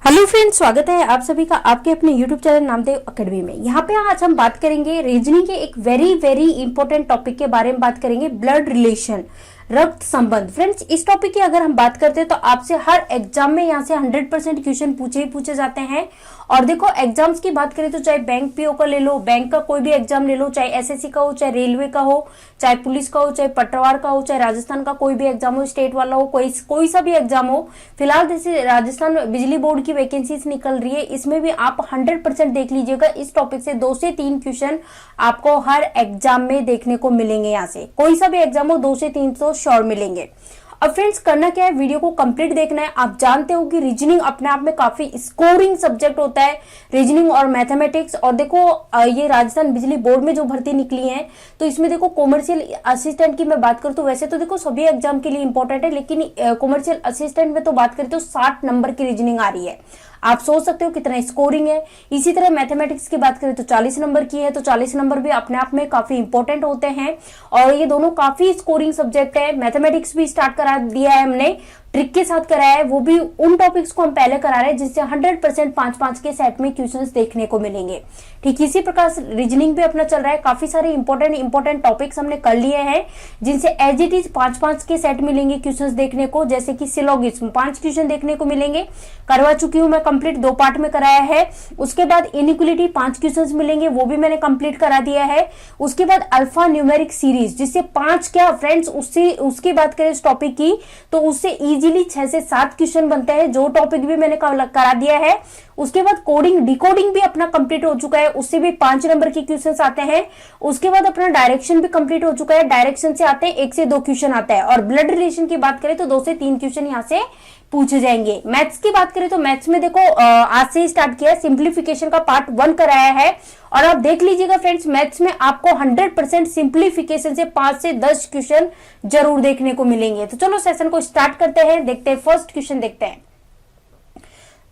Hello friends, स्वागत है आप सभी का आपके अपने यूट्यूब चैनल नामदेव एकेडमी में। यहाँ पे आज हम बात करेंगे रीजनिंग के एक वेरी वेरी इंपॉर्टेंट टॉपिक के बारे में बात करेंगे, ब्लड रिलेशन, रक्त संबंध। फ्रेंड्स, इस टॉपिक की अगर हम बात करते हैं तो आपसे हर एग्जाम में यहाँ से 100% क्वेश्चन पूछे जाते हैं। और देखो, एग्जाम्स की बात करें तो चाहे बैंक पीओ का ले लो, बैंक का कोई भी एग्जाम ले लो, चाहे एसएससी का हो, चाहे रेलवे का हो, चाहे पुलिस का हो, चाहे पटवार का हो, चाहे राजस्थान का कोई भी एग्जाम हो, स्टेट वाला हो, कोई सा भी एग्जाम हो। फिलहाल जैसे राजस्थान बिजली बोर्ड की वैकेंसीज निकल रही है, इसमें भी आप 100% देख लीजिएगा। इस टॉपिक से 2 से 3 क्वेश्चन आपको हर एग्जाम में देखने को मिलेंगे। यहाँ से कोई सा भी एग्जाम हो 2 से 3 तो श्योर मिलेंगे। अब फ्रेंड्स, करना क्या है, वीडियो को कंप्लीट देखना है। आप जानते हो कि रीजनिंग अपने आप में काफी स्कोरिंग सब्जेक्ट होता है, रीजनिंग और मैथमेटिक्स। और देखो, ये राजस्थान बिजली बोर्ड में जो भर्ती निकली है तो इसमें देखो कॉमर्शियल असिस्टेंट की मैं बात करूँ तो वैसे तो देखो सभी एग्जाम के लिए इंपॉर्टेंट है, लेकिन कॉमर्शियल असिस्टेंट में तो बात करें तो 60 नंबर की रीजनिंग आ रही है। आप सोच सकते हो कितना स्कोरिंग है। इसी तरह मैथमेटिक्स की बात करें तो 40 नंबर की है, तो 40 नंबर भी अपने आप में काफी इंपॉर्टेंट होते हैं और ये दोनों काफी स्कोरिंग सब्जेक्ट है। मैथमेटिक्स भी स्टार्ट करा दिया है हमने, ट्रिक के साथ कराया है, वो भी उन टॉपिक्स को हम पहले करा रहे हैं जिससे 100% 5-5 के सेट में क्वेश्चंस देखने को मिलेंगे। ठीक इसी प्रकार रीजनिंग भी अपना चल रहा है। काफी सारे इंपॉर्टेंट टॉपिक्स हमने कर लिए हैं जिनसे एज इट इज 5-5 के सेट मिलेंगे क्वेश्चंस देखने को। जैसे कि सिलोगिज्म 5 क्वेश्चन देखने को मिलेंगे, करवा चुकी हूं मैं कंप्लीट, 2 पार्ट में कराया है। उसके बाद इनइक्वालिटी 5 क्वेश्चन मिलेंगे, वो भी मैंने कंप्लीट करा दिया है। उसके बाद अल्फा न्यूमेरिक सीरीज, जिससे 5 क्या फ्रेंड्स, उसकी बात करें इस टॉपिक की तो उससे इजीली 6 से 7 क्वेश्चन बनते हैं, जो टॉपिक भी मैंने करा दिया है। उसके बाद कोडिंग डिकोडिंग भी अपना कंप्लीट हो चुका है, उससे भी 5 नंबर के क्वेश्चंस आते हैं। उसके बाद अपना डायरेक्शन भी कंप्लीट हो चुका है, डायरेक्शन से आते हैं 1 से 2 क्वेश्चन आता है। और ब्लड रिलेशन की बात करें तो 2 से 3 क्वेश्चन यहाँ से पूछे जाएंगे। मैथ्स की बात करें तो मैथ्स में देखो आज से ही स्टार्ट किया है, सिंप्लीफिकेशन का पार्ट 1 कराया है। और आप देख लीजिएगा फ्रेंड्स, मैथ्स में आपको 100% सिंप्लीफिकेशन से 5 से 10 क्वेश्चन जरूर देखने को मिलेंगे। तो चलो सेशन को स्टार्ट करते हैं, देखते हैं फर्स्ट क्वेश्चन देखते हैं।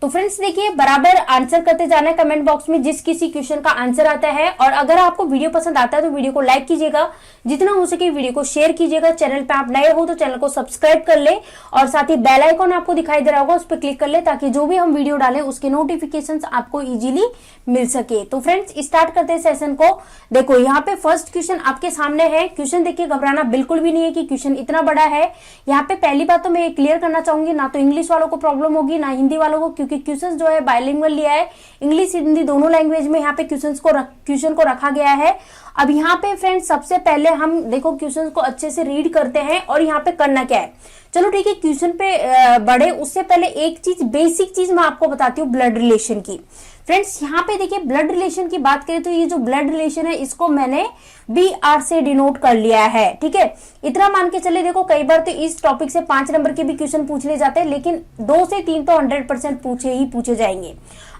तो फ्रेंड्स देखिए, बराबर आंसर करते जाना है कमेंट बॉक्स में जिस किसी क्वेश्चन का आंसर आता है। और अगर आपको वीडियो पसंद आता है तो वीडियो को लाइक कीजिएगा, जितना हो सके वीडियो को शेयर कीजिएगा। चैनल पे आप नए हो तो चैनल को सब्सक्राइब कर ले और साथ ही बेल आइकॉन आपको दिखाई दे रहा होगा, उस पर क्लिक कर ले ताकि जो भी हम वीडियो डालें उसके नोटिफिकेशन आपको इजीली मिल सके। तो फ्रेंड्स स्टार्ट करते हैं सेशन को। देखो यहाँ पे फर्स्ट क्वेश्चन आपके सामने है। क्वेश्चन देखिए, घबराना बिल्कुल भी नहीं है कि क्वेश्चन इतना बड़ा है। यहाँ पे पहली बात तो मैं क्लियर करना चाहूंगी, ना तो इंग्लिश वालों को प्रॉब्लम होगी ना हिंदी वालों को, क्योंकि क्वेश्चन जो है बाइलिंगुअल लिया है, इंग्लिश हिंदी दोनों लैंग्वेज में यहाँ पे क्वेश्चन को रखा गया है। अब यहाँ पे फ्रेंड्स सबसे पहले हम देखो क्वेश्चन को अच्छे से रीड करते हैं और यहाँ पे करना क्या है। चलो ठीक है, क्वेश्चन पे बढ़े उससे पहले एक चीज, बेसिक चीज मैं आपको बताती हूँ ब्लड रिलेशन की। फ्रेंड्स यहाँ पे देखिए, ब्लड रिलेशन की बात करें तो ये जो ब्लड रिलेशन है इसको मैंने BR से डिनोट कर लिया है। ठीक है, इतना मान के चले। देखो कई बार तो इस टॉपिक से 5 नंबर के भी क्वेश्चन पूछ ले जाते हैं, लेकिन 2 से 3 तो 100% पूछे जाएंगे।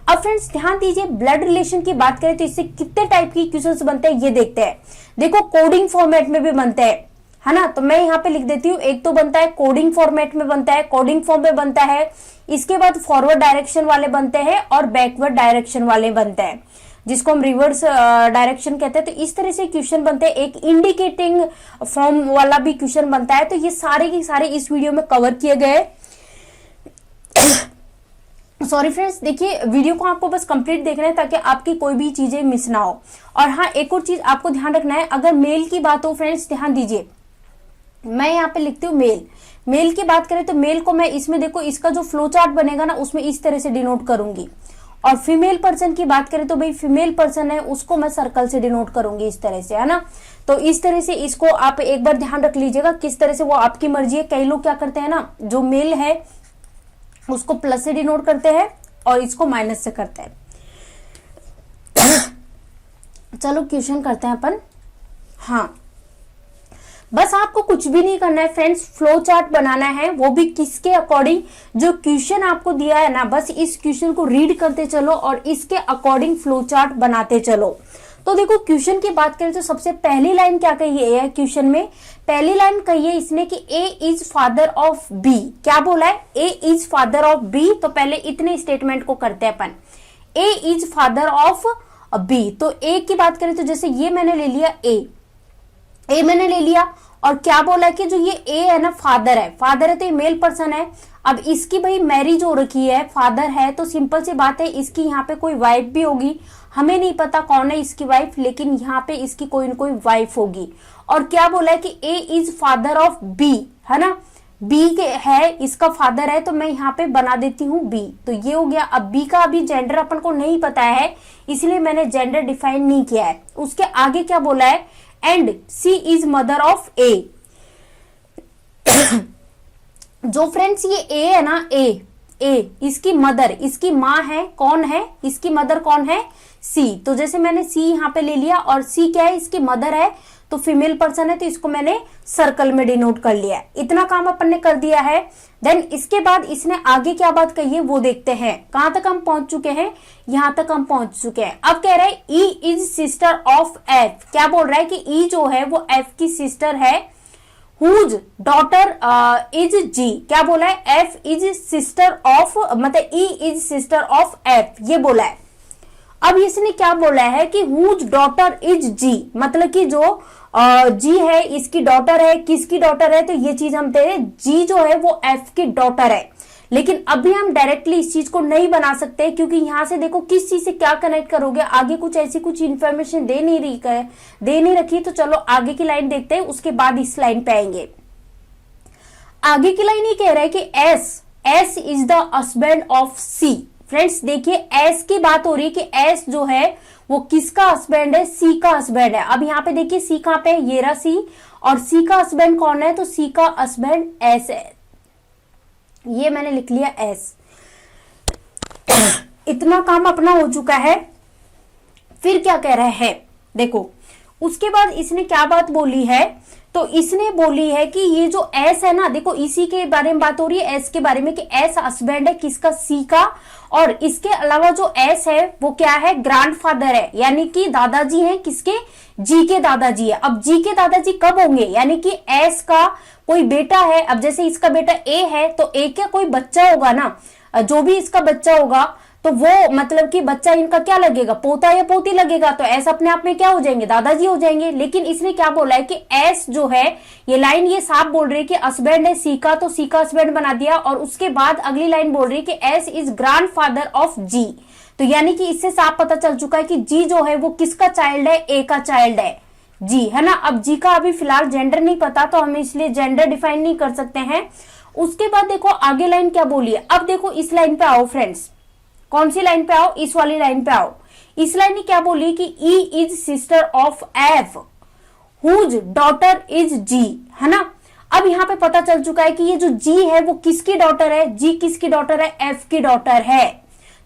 अब फ्रेंड्स ध्यान दीजिए, ब्लड रिलेशन की बात करें तो इससे कितने टाइप की क्वेश्चंस बनते हैं ये देखते हैं। देखो कोडिंग फॉर्मेट में भी बनते हैं, है ना, तो मैं यहाँ पे लिख देती हूँ। एक तो बनता है कोडिंग फॉर्मेट में बनता है, कोडिंग फॉर्म में बनता है। इसके बाद फॉरवर्ड डायरेक्शन वाले बनते हैं और बैकवर्ड डायरेक्शन वाले बनते हैं, जिसको हम रिवर्स डायरेक्शन कहते हैं। तो इस तरह से क्वेश्चन बनते हैं। एक इंडिकेटिंग फॉर्म वाला भी क्वेश्चन बनता है। तो ये सारे के सारे इस वीडियो में कवर किए गए। सॉरी फ्रेंड्स, देखिए वीडियो को आपको बस कंप्लीट देखना है ताकि आपकी कोई भी चीजें मिस ना हो। और हाँ, एक और चीज आपको ध्यान रखना है, अगर मेल की बात हो फ्रेंड्स ध्यान दीजिए, मैं यहाँ पे लिखती हूँ मेल की बात करें तो मेल को मैं इसमें देखो इसका जो फ्लो चार्ट बनेगा ना उसमें इस तरह से डिनोट करूंगी। और फीमेल पर्सन की बात करें तो भाई फीमेल पर्सन है उसको मैं सर्कल से डिनोट करूंगी इस तरह से, है ना। तो इस तरह से इसको आप एक बार ध्यान रख लीजिएगा किस तरह से, वो आपकी मर्जी है। कई लोग क्या करते हैं ना, जो मेल है उसको प्लस से डिनोट करते हैं और इसको माइनस से करते हैं। चलो क्वेश्चन करते हैं अपन। हाँ, बस आपको कुछ भी नहीं करना है फ्रेंड्स, फ्लो चार्ट बनाना है, वो भी किसके अकॉर्डिंग, जो क्वेश्चन आपको दिया है ना, बस इस क्वेश्चन को रीड करते चलो और इसके अकॉर्डिंग फ्लो चार्ट बनाते चलो। तो देखो क्वेश्चन की बात करें तो सबसे पहली लाइन क्या कही है क्वेश्चन में, पहली लाइन कही है इसने कि ए इज फादर ऑफ बी। क्या बोला है, ए इज फादर ऑफ बी। तो पहले इतने स्टेटमेंट को करते हैं अपन, ए इज फादर ऑफ बी। तो ए की बात करें तो जैसे ये मैंने ले लिया, ए मैंने ले लिया और क्या बोला है कि जो ये ए है ना फादर है तो ये मेल पर्सन है। अब इसकी भाई मैरिज हो रखी है, फादर है, तो सिंपल सी बात है इसकी यहाँ पे कोई वाइफ भी होगी। हमें नहीं पता कौन है इसकी वाइफ, लेकिन यहाँ पे इसकी कोई न कोई वाइफ होगी। और क्या बोला है कि ए इज फादर ऑफ बी, है ना, बी के है, इसका फादर है, तो मैं यहाँ पे बना देती हूँ बी। तो ये हो गया। अब बी का अभी जेंडर अपन को नहीं पता है, इसलिए मैंने जेंडर डिफाइन नहीं किया है। उसके आगे क्या बोला है, and C is mother of A. जो फ्रेंड्स ये ए है ना, ए इसकी मदर, इसकी माँ है, कौन है इसकी मदर, कौन है, सी। तो जैसे मैंने सी यहाँ पे ले लिया, और सी क्या है, इसकी मदर है, तो फीमेल पर्सन है, तो इसको मैंने सर्कल में डिनोट कर लिया है। इतना काम अपन ने कर दिया है। देन इसके बाद इसने आगे क्या बात कही है वो देखते हैं। कहां तक हम पहुंच चुके हैं, यहां तक हम पहुंच चुके हैं। अब कह रहे हैं ई इज सिस्टर ऑफ एफ। क्या बोल रहा है कि ई जो है वो एफ की सिस्टर है। हुज डॉटर इज जी। क्या बोला है, एफ इज सिस्टर ऑफ, मतलब ई इज सिस्टर ऑफ एफ, ये बोला है। अब इसने क्या बोला है कि हुज डॉटर इज जी, मतलब कि जो जी है इसकी डॉटर है, किसकी डॉटर है, तो ये चीज हम तेरे जी जो है वो एफ की डॉटर है। लेकिन अभी हम डायरेक्टली इस चीज को नहीं बना सकते, क्योंकि यहां से देखो किस चीज से क्या कनेक्ट करोगे, आगे कुछ ऐसी कुछ इंफॉर्मेशन दे नहीं रखी। तो चलो आगे की लाइन देखते हैं, उसके बाद इस लाइन पे आएंगे। आगे की लाइन ये कह रहा है कि S is the husband of C. Friends देखिए एस की बात हो रही है कि एस जो है वो किसका हस्बैंड है, सी का हस्बैंड है। अब यहाँ पे देखिए सी कहां पे है, ये रहा सी, और सी का हस्बैंड कौन है, तो सी का हस्बैंड एस है। ये मैंने लिख लिया एस। इतना काम अपना हो चुका है। फिर क्या कह रहा है देखो, उसके बाद इसने क्या बात बोली है, तो इसने बोली है कि ये जो एस है ना, देखो इसी के बारे में बात हो रही है, एस के बारे में, कि एस हस्बैंड है किसका, सी का। और इसके अलावा जो एस है वो क्या है, ग्रैंडफादर है, यानी कि दादाजी हैं किसके, जी के दादाजी है। अब जी के दादाजी कब होंगे, यानी कि एस का कोई बेटा है। अब जैसे इसका बेटा ए है, तो ए का कोई बच्चा होगा ना, जो भी इसका बच्चा होगा, तो वो मतलब कि बच्चा इनका क्या लगेगा, पोता या पोती लगेगा। तो एस अपने आप में क्या हो जाएंगे, दादाजी हो जाएंगे। लेकिन इसने क्या बोला है कि एस जो है, ये लाइन ये साफ बोल रही है कि हस्बैंड है सी का, तो सी का हस्बैंड बना दिया। और उसके बाद अगली लाइन बोल रही है कि एस इज ग्रैंडफादर ऑफ जी। तो यानी कि इससे साफ पता चल चुका है कि जी जो है वो किसका चाइल्ड है, ए का चाइल्ड है, जी, है ना। अब जी का अभी फिलहाल जेंडर नहीं पता, तो हम इसलिए जेंडर डिफाइन नहीं कर सकते हैं। उसके बाद देखो आगे लाइन क्या बोली है। अब देखो इस लाइन पे आओ फ्रेंड्स, कौन सी लाइन पे आओ, इस वाली लाइन पे आओ। इस लाइन में क्या बोली कि E is sister of F whose daughter is G, है ना। अब यहाँ पे पता चल चुका है कि ये जो जी है वो किसकी डॉटर है, जी किसकी डॉटर है, एफ की डॉटर है।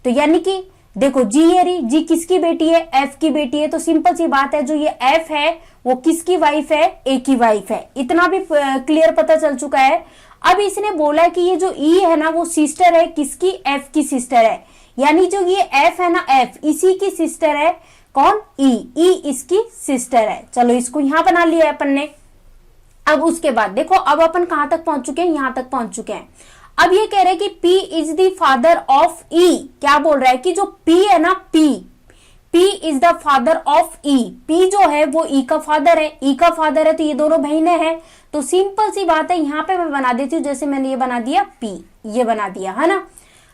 तो यानी कि देखो जी ये रही, जी किसकी बेटी है, एफ की बेटी है। तो सिंपल सी बात है, जो ये एफ है वो किसकी वाइफ है, ए की वाइफ है। इतना भी क्लियर पता चल चुका है। अब इसने बोला कि ये जो ई है ना वो सिस्टर है किसकी, एफ की सिस्टर है। यानी जो ये एफ है ना, एफ इसी की सिस्टर है, कौन, ई इसकी सिस्टर है। चलो इसको यहां बना लिया है अपन ने। अब उसके बाद देखो, अब अपन कहां तक पहुंच चुके हैं, यहां तक पहुंच चुके हैं। अब ये कह रहे हैं कि P is the father of E. क्या बोल रहा है कि जो पी है ना, P is the father of E. P जो है वो ई का फादर है, ई का फादर है, तो ये दोनों बहनें हैं। तो सिंपल सी बात है, यहां पे मैं बना देती हूँ, जैसे मैंने ये बना दिया पी, ये बना दिया, है ना।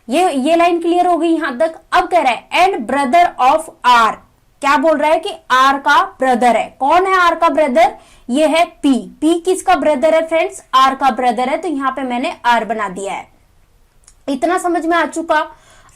ये लाइन क्लियर हो गई यहां तक। अब कह रहा है एंड ब्रदर ऑफ आर। क्या बोल रहा है कि आर का ब्रदर है। कौन है आर का ब्रदर, ये है पी किसका ब्रदर है फ्रेंड्स, आर का ब्रदर है। तो यहाँ पे मैंने आर बना दिया है। इतना समझ में आ चुका।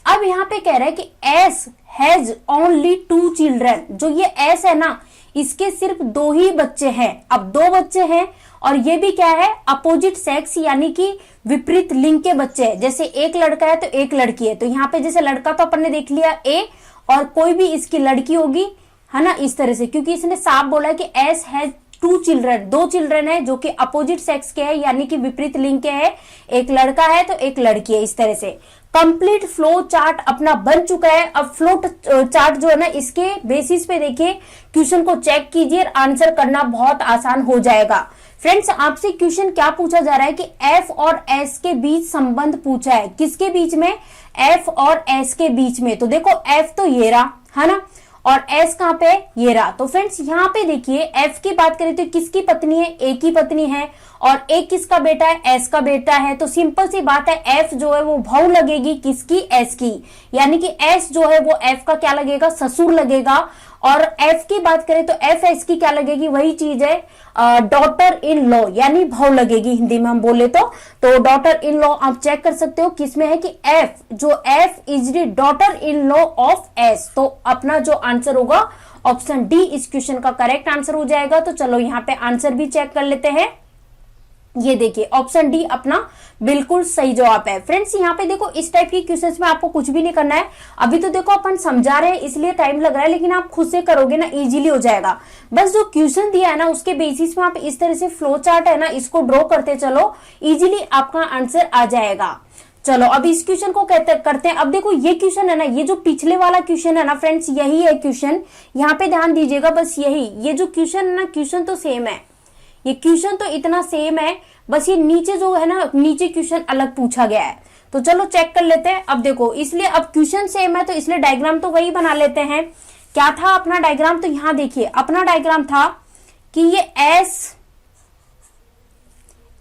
अब यहाँ पे कह रहा है कि एस हैज ओनली 2 चिल्ड्रन। जो ये एस है ना, इसके सिर्फ 2 ही बच्चे हैं। अब 2 बच्चे हैं, और ये भी क्या है, अपोजिट सेक्स, यानी कि विपरीत लिंग के बच्चे हैं। जैसे एक लड़का है तो एक लड़की है। तो यहाँ पे जैसे लड़का तो अपन ने देख लिया ए, और कोई भी इसकी लड़की होगी, है ना, इस तरह से। क्योंकि इसने साफ बोला है कि एस हैज 2 चिल्ड्रन, 2 चिल्ड्रन है जो कि अपोजिट सेक्स के हैं, यानी कि विपरीत लिंग के हैं। एक लड़का है तो एक लड़की है, इस तरह से। कंप्लीट फ्लो चार्ट अपना बन चुका है। अब फ्लो चार्ट जो है ना, इसके बेसिस पे देखिए क्वेश्चन को चेक कीजिए, आंसर करना बहुत आसान हो जाएगा। फ्रेंड्स आपसे क्वेश्चन क्या पूछा जा रहा है कि एफ और एस के बीच संबंध पूछा है। किसके बीच में, एफ और एस के बीच में। तो देखो एफ तो ये रहा, है ना, और एस कहां पे, ये रहा। तो फ्रेंड्स यहाँ पे देखिए एफ की बात करें तो किसकी पत्नी है, ए की पत्नी है, और ए किसका बेटा है, एस का बेटा है। तो सिंपल सी बात है, एफ जो है वो भाऊ लगेगी किसकी, एस की, यानी कि एस जो है वो एफ का क्या लगेगा, ससुर लगेगा। और एफ की बात करें तो एफ एस की क्या लगेगी, वही चीज है, डॉटर इन लॉ, यानी भाव लगेगी हिंदी में हम बोले तो डॉटर इन लॉ आप चेक कर सकते हो किसमें है कि एफ, जो F is the daughter in law of S. तो अपना जो आंसर होगा ऑप्शन डी इस क्वेश्चन का करेक्ट आंसर हो जाएगा। तो चलो यहाँ पे आंसर भी चेक कर लेते हैं। ये देखिए ऑप्शन डी अपना बिल्कुल सही जवाब है। फ्रेंड्स यहाँ पे देखो इस टाइप की क्वेश्चंस में आपको कुछ भी नहीं करना है। अभी तो देखो अपन समझा रहे हैं इसलिए टाइम लग रहा है, लेकिन आप खुद से करोगे ना इजीली हो जाएगा। बस जो क्वेश्चन दिया है ना उसके बेसिस में आप इस तरह से फ्लो चार्ट है ना इसको ड्रॉ करते चलो, इजीली आपका आंसर आ जाएगा। चलो अब इस क्वेश्चन को करते हैं। अब देखो ये क्वेश्चन है ना, ये जो पिछले वाला क्वेश्चन है ना फ्रेंड्स, यही है क्वेश्चन, यहाँ पे ध्यान दीजिएगा। बस यही, ये जो क्वेश्चन है ना, क्वेश्चन तो सेम है, ये क्वेश्चन तो इतना सेम है, बस ये नीचे जो है ना, नीचे क्वेश्चन अलग पूछा गया है। तो चलो चेक कर लेते हैं। अब देखो इसलिए अब क्वेश्चन सेम है तो इसलिए डायग्राम तो वही बना लेते हैं। क्या था अपना डायग्राम, तो यहाँ देखिए अपना डायग्राम था कि ये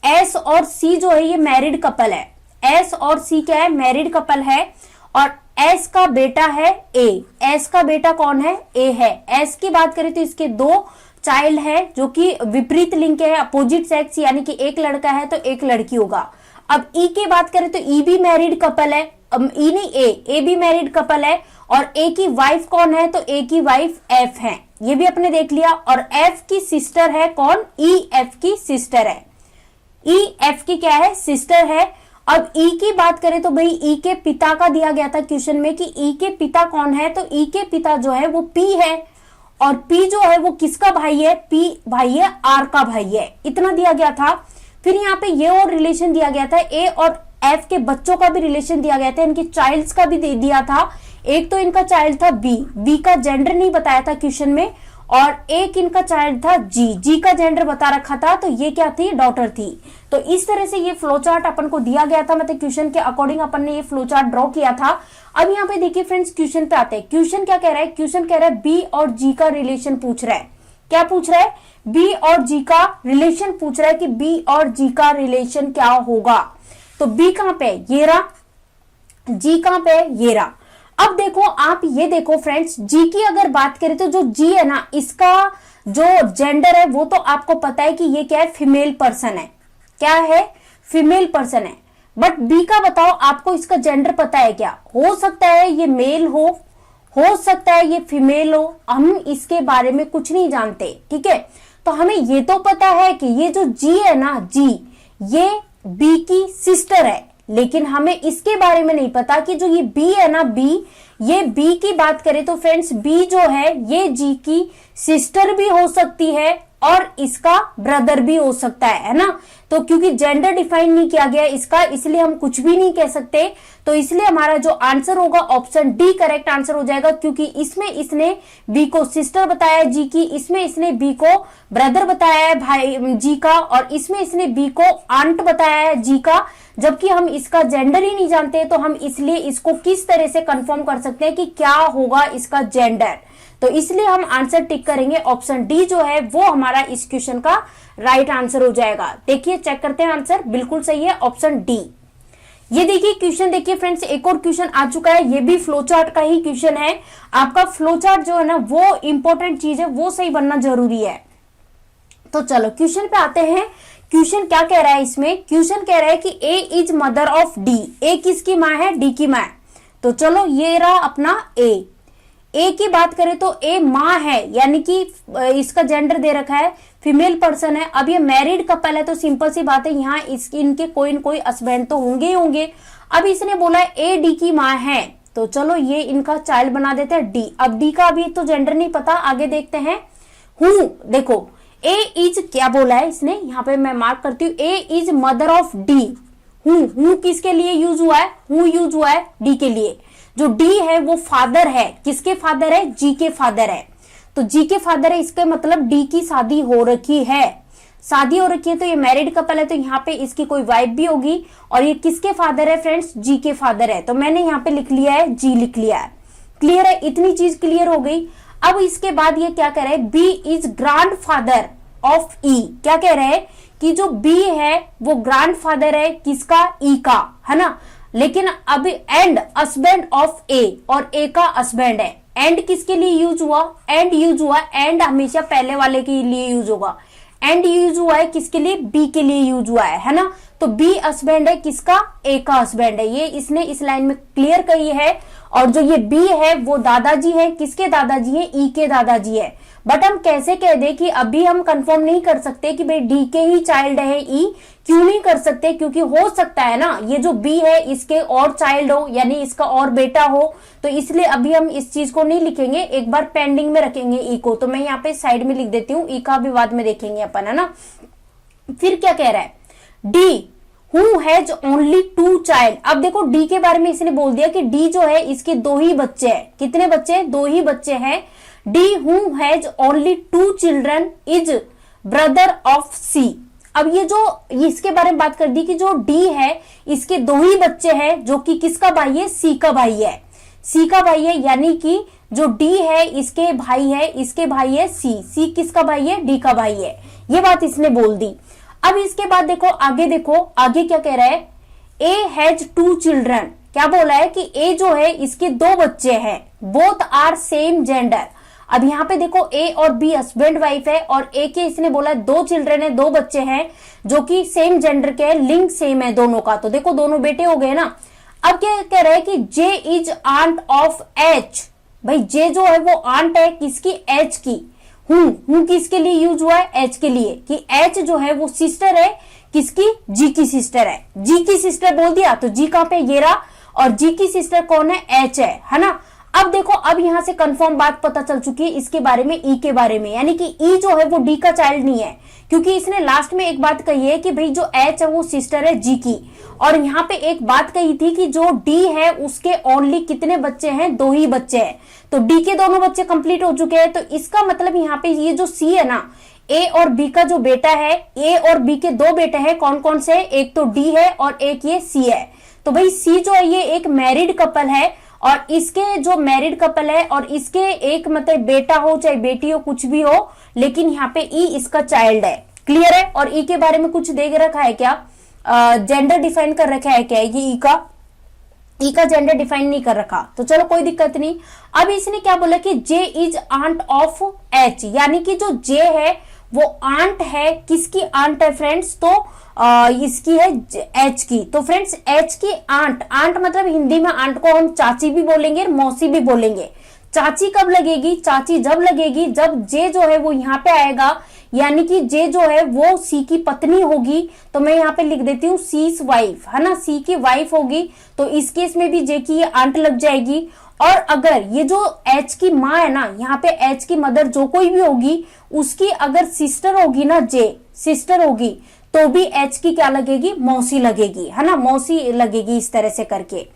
एस और सी जो है ये मैरिड कपल है। एस और सी क्या है, मैरिड कपल है, और एस का बेटा है ए। एस का बेटा कौन है, ए है। एस की बात करें तो इसके दो चाइल्ड है जो कि विपरीत लिंग के है, अपोजिट सेक्स, यानी कि एक लड़का है तो एक लड़की होगा। अब ई की बात करें तो ई भी मैरिड कपल है, ई नहीं ए भी मैरिड कपल है, और ए की वाइफ कौन है, तो ए की वाइफ एफ है, ये भी अपने देख लिया। और एफ की सिस्टर है कौन, ई एफ की सिस्टर है, ई एफ की क्या है, सिस्टर है। अब ई की बात करें तो भाई ई के पिता का दिया गया था क्वेश्चन में कि ई के पिता कौन है, तो ई के पिता जो है वो पी है, और पी जो है वो किसका भाई है, पी भाई है आर का भाई है, इतना दिया गया था। फिर यहाँ पे ये और रिलेशन दिया गया था, ए और एफ के बच्चों का भी रिलेशन दिया गया था, इनके चाइल्ड्स का भी दे दिया था। एक तो इनका चाइल्ड था बी का जेंडर नहीं बताया था क्वेश्चन में, और एक इनका चाइल्ड था जी का जेंडर बता रखा था, तो ये क्या थी, डॉटर थी। तो इस तरह से ये फ्लो चार्ट अपन को दिया गया था, मतलब क्वेश्चन के अकॉर्डिंग अपन ने ये फ्लो चार्ट ड्रॉ किया था। अब यहाँ पे देखिए फ्रेंड्स क्वेश्चन पे आते हैं। क्वेश्चन क्या कह रहा है, क्वेश्चन कह रहा है बी और जी का रिलेशन पूछ रहा है। क्या पूछ रहा है, बी और जी का रिलेशन पूछ रहा है कि बी और जी का रिलेशन क्या होगा। तो बी कहां पे, ये रहा, जी कहां पे, ये रहा। अब देखो आप ये देखो फ्रेंड्स, जी की अगर बात करें तो जो जी है ना, इसका जो जेंडर है वो तो आपको पता है कि ये क्या है, फीमेल पर्सन है। क्या है, फीमेल पर्सन है। बट बी का बताओ आपको इसका जेंडर पता है क्या, हो सकता है ये मेल हो सकता है ये फीमेल हो, हम इसके बारे में कुछ नहीं जानते, ठीक है। तो हमें ये तो पता है कि ये जो जी है ना, जी ये बी की सिस्टर है, लेकिन हमें इसके बारे में नहीं पता कि जो ये बी है ना, ये बी की बात करें तो फ्रेंड्स बी जो है ये जी की सिस्टर भी हो सकती है और इसका ब्रदर भी हो सकता है ना। तो क्योंकि जेंडर डिफाइन नहीं किया गया इसका, इसलिए हम कुछ भी नहीं कह सकते। तो इसलिए हमारा जो आंसर होगा ऑप्शन डी करेक्ट आंसर हो जाएगा, क्योंकि इसमें इसने बी को सिस्टर बताया है जी की, इसमें इसने बी को ब्रदर बताया है भाई जी का, और इसमें इसने बी को आंट बताया है जी का। जबकि हम इसका जेंडर ही नहीं जानते, तो हम इसलिए इसको किस तरह से कंफर्म कर सकते हैं कि क्या होगा इसका जेंडर। तो इसलिए हम आंसर टिक करेंगे, ऑप्शन डी जो है वो हमारा इस क्वेश्चन का राइट आंसर हो जाएगा। देखिए चेक करते हैं, आंसर बिल्कुल सही है, ऑप्शन डी। ये देखिए क्वेश्चन, देखिए फ्रेंड्स एक और क्वेश्चन आ चुका है, ये भी फ्लो चार्ट का ही क्वेश्चन है। आपका फ्लो चार्ट जो है ना वो इंपॉर्टेंट चीज है, वो सही बनना जरूरी है। तो चलो क्वेश्चन पे आते हैं। क्वेश्चन क्या कह रहा है इसमें, क्वेश्चन कह रहा है कि ए इज मदर ऑफ डी, ए किसकी माँ है, डी की माँ। तो चलो ये रहा अपना ए की बात करें तो ए माँ है, यानी कि इसका जेंडर दे रखा है फीमेल पर्सन है। अब ये मैरिड कपल है तो सिंपल सी बात है, यहाँ इनके कोई न कोई हस्बैंड तो होंगे ही होंगे। अब इसने बोला ए डी की माँ है, तो चलो ये इनका चाइल्ड बना देते हैं डी। अब डी का अभी तो जेंडर नहीं पता, आगे देखते हैं। देखो ए इज क्या बोला है इसने, यहाँ पे मैं मार्क करती हूँ, ए इज मदर ऑफ डी। हूँ किसके लिए यूज हुआ है, हूँ यूज हुआ है डी के लिए। जो डी है वो फादर है, किसके फादर है, जी के फादर है। तो जी के फादर है, इसका मतलब डी की शादी हो रखी है, शादी हो रखी है, तो ये मैरिड कपल है, तो यहाँ पे इसकी कोई वाइफ भी होगी। और ये किसके फादर है फ्रेंड्स, जी के फादर है। तो मैंने यहाँ पे लिख लिया है, जी लिख लिया है। क्लियर है, इतनी चीज क्लियर हो गई। अब इसके बाद ये क्या कह रहे हैं, B is grandfather of E. क्या कह रहे हैं कि जो बी है वो ग्रैंडफादर है किसका, ई का, है ना। लेकिन अभी एंड हस्बैंड ऑफ ए, और ए का हस्बैंड है। एंड किसके लिए यूज हुआ, एंड यूज हुआ, एंड हमेशा पहले वाले के लिए यूज होगा। एंड यूज हुआ है किसके लिए, बी के लिए यूज हुआ है ना। तो बी हस्बैंड है किसका, ए का हस्बैंड है। ये इसने इस लाइन में क्लियर कही है। और जो ये बी है वो दादाजी है, किसके दादाजी है, ई के दादाजी है। बट हम कैसे कह दे कि अभी हम कंफर्म नहीं कर सकते कि भाई डी के ही चाइल्ड है ई। क्यों नहीं कर सकते, क्योंकि हो सकता है ना ये जो बी है इसके और चाइल्ड हो, यानी इसका और बेटा हो। तो इसलिए अभी हम इस चीज को नहीं लिखेंगे, एक बार पेंडिंग में रखेंगे ई को। तो मैं यहाँ पे साइड में लिख देती हूँ, ई का भी बाद में देखेंगे अपन, है ना। फिर क्या कह रहा है, D who has only 2 child. अब देखो डी के बारे में इसने बोल दिया कि डी जो है इसके 2 ही बच्चे हैं। कितने बच्चे, 2 ही बच्चे हैं। D who has only 2 children is brother of C. अब ये जो इसके बारे में बात कर दी कि जो डी है इसके 2 ही बच्चे हैं, जो कि किसका भाई है, सी का भाई है। सी का भाई है, यानी कि जो डी है इसके भाई है, इसके भाई है सी। सी किसका भाई है, डी का भाई है। ये बात इसने बोल दी। अब इसके बाद देखो आगे क्या कह रहा है, ए हैज 2 चिल्ड्रन। क्या बोला है कि ए जो है इसके 2 बच्चे हैं, बोथ आर सेम जेंडर। अब यहाँ पे देखो ए और बी हस्बैंड वाइफ है, और ए के इसने बोला 2 चिल्ड्रन है, 2 बच्चे हैं जो कि सेम जेंडर के हैं, लिंग सेम है दोनों का। तो देखो दोनों बेटे हो गए ना। अब क्या कह रहा है कि जे इज आंट ऑफ एच। भाई जे जो है वो आंट है किसकी, एच की। हूं किसके लिए यूज हुआ है, एच के लिए, कि एच जो है वो सिस्टर है किसकी, जी की सिस्टर है। जी की सिस्टर बोल दिया तो जी कहां पे, ये रहा। और जी की सिस्टर कौन है, एच है ना। अब देखो अब यहां से कंफर्म बात पता चल चुकी है इसके बारे में, ई के बारे में, यानी कि ई जो है वो डी का चाइल्ड नहीं है, क्योंकि इसने लास्ट में एक बात कही है कि भाई जो एच है वो सिस्टर है जी की। और यहाँ पे एक बात कही थी कि जो डी है उसके ओनली कितने बच्चे हैं, 2 ही बच्चे हैं। तो डी के दोनों बच्चे कंप्लीट हो चुके हैं। तो इसका मतलब यहाँ पे ये जो सी है ना, ए और बी का जो बेटा है, ए और बी के 2 बेटे हैं, कौन कौन से, एक तो डी है और एक ये सी है। तो भाई सी जो है ये एक मैरिड कपल है, और इसके जो मैरिड कपल है और इसके एक मतलब बेटा हो चाहे बेटी हो कुछ भी हो, लेकिन यहाँ पे ई इसका चाइल्ड है। क्लियर है। और ई के बारे में कुछ देख रखा है क्या, जेंडर डिफाइन कर रखा है क्या, ये ई का जेंडर डिफाइन नहीं कर रखा, तो चलो कोई दिक्कत नहीं। अब इसने क्या बोला कि जे इज आंट ऑफ एच, यानी कि जो जे है वो आंट है, किसकी आंट है फ्रेंड्स, तो इसकी है एच की। तो फ्रेंड्स एच की आंट मतलब हिंदी में आंट को हम चाची भी बोलेंगे, मौसी भी बोलेंगे। चाची कब लगेगी, चाची जब लगेगी जब जे जो है वो यहाँ पे आएगा, यानी कि जे जो है वो सी की पत्नी होगी। तो मैं यहाँ पे लिख देती हूँ सी's वाइफ, है ना, सी की वाइफ होगी। तो इस केस में भी जे की ये आंट लग जाएगी। और अगर ये जो एच की माँ है ना, यहाँ पे एच की मदर जो कोई भी होगी उसकी अगर सिस्टर होगी ना, जे सिस्टर होगी, तो भी एच की क्या लगेगी, मौसी लगेगी, है ना, मौसी लगेगी, इस तरह से करके।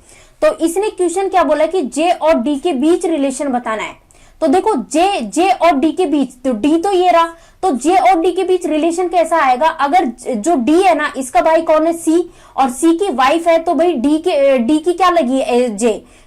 तो इसने क्वेश्चन क्या बोला कि जे और डी के बीच रिलेशन बताना है। तो देखो जे और डी के बीच, तो डी तो ये रहा, तो जे और डी के बीच रिलेशन कैसा आएगा, अगर जो डी है ना इसका भाई कौन है, सी, और सी की वाइफ है, तो भाई डी की क्या लगी,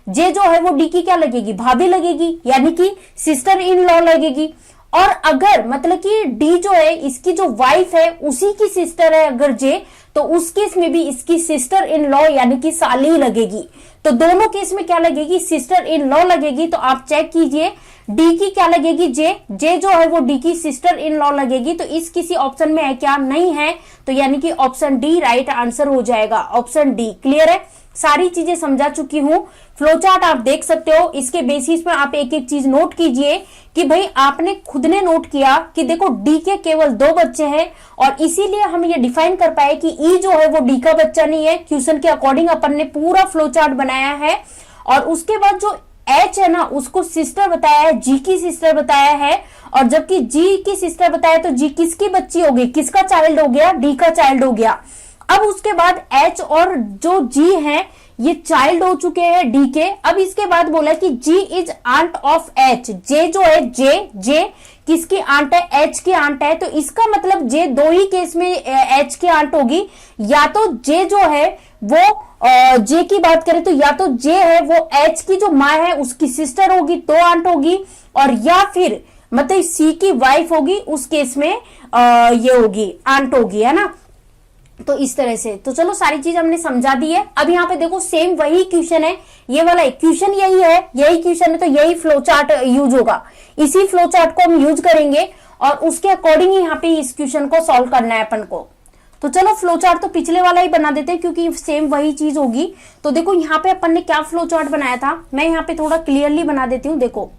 जे जो है वो डी की क्या लगेगी, भाभी लगेगी, यानी कि सिस्टर इन लॉ लगेगी। और अगर मतलब कि डी जो है इसकी जो वाइफ है उसी की सिस्टर है अगर जे, तो उस केस में भी इसकी सिस्टर इन लॉ यानी कि साली लगेगी। तो दोनों केस में क्या लगेगी, सिस्टर इन लॉ लगेगी। तो आप चेक कीजिए डी की क्या लगेगी, जे जो है वो डी की सिस्टर इन लॉ लगेगी। तो इस किसी ऑप्शन में है क्या, नहीं है, तो यानी कि ऑप्शन डी राइट आंसर हो जाएगा, ऑप्शन डी। क्लियर है, सारी चीजें समझा चुकी हूं। फ्लो चार्ट आप देख सकते हो, इसके बेसिस पर आप एक एक चीज नोट कीजिए कि भाई आपने खुद ने नोट किया कि देखो डी के केवल 2 बच्चे हैं, और इसीलिए हम ये डिफाइन कर पाए कि ई जो है वो डी का बच्चा नहीं है। क्वेश्चन के अकॉर्डिंग अपन ने पूरा फ्लो चार्ट बनाया है। और उसके बाद जो एच है ना उसको सिस्टर बताया है, जी की सिस्टर बताया है, और जबकि जी की सिस्टर बताया तो जी किसकी बच्ची हो गई, किसका चाइल्ड हो गया, डी का चाइल्ड हो गया। अब उसके बाद एच और जो जी है ये चाइल्ड हो चुके हैं डी के। अब इसके बाद बोला कि जी इज आंट ऑफ एच, जे जो है जे किसकी आंट है, एच की आंट है। तो इसका मतलब जे 2 ही केस में एच की आंट होगी, या तो जे जो है वो और जे की बात करें तो या तो जे है वो एच की जो माँ है उसकी सिस्टर होगी तो आंट होगी, और या फिर मतलब सी की वाइफ होगी उस केस में ये होगी आंट होगी, है ना। तो इस तरह से तो चलो सारी चीज हमने समझा दी है। अब यहाँ पे देखो सेम वही क्वेश्चन है, ये वाला क्वेश्चन यही है, यही क्वेश्चन है, तो यही फ्लो चार्ट यूज होगा, इसी फ्लो चार्ट को हम यूज करेंगे और उसके अकॉर्डिंग यहाँ पे इस क्वेश्चन को सॉल्व करना है अपन को। तो चलो फ्लो चार्ट तो पिछले वाला ही बना देते हैं क्योंकि सेम वही चीज होगी। तो देखो यहाँ पे अपन ने क्या फ्लो चार्ट बनाया था, मैं यहाँ पे थोड़ा क्लियरली बना देती हूँ। देखो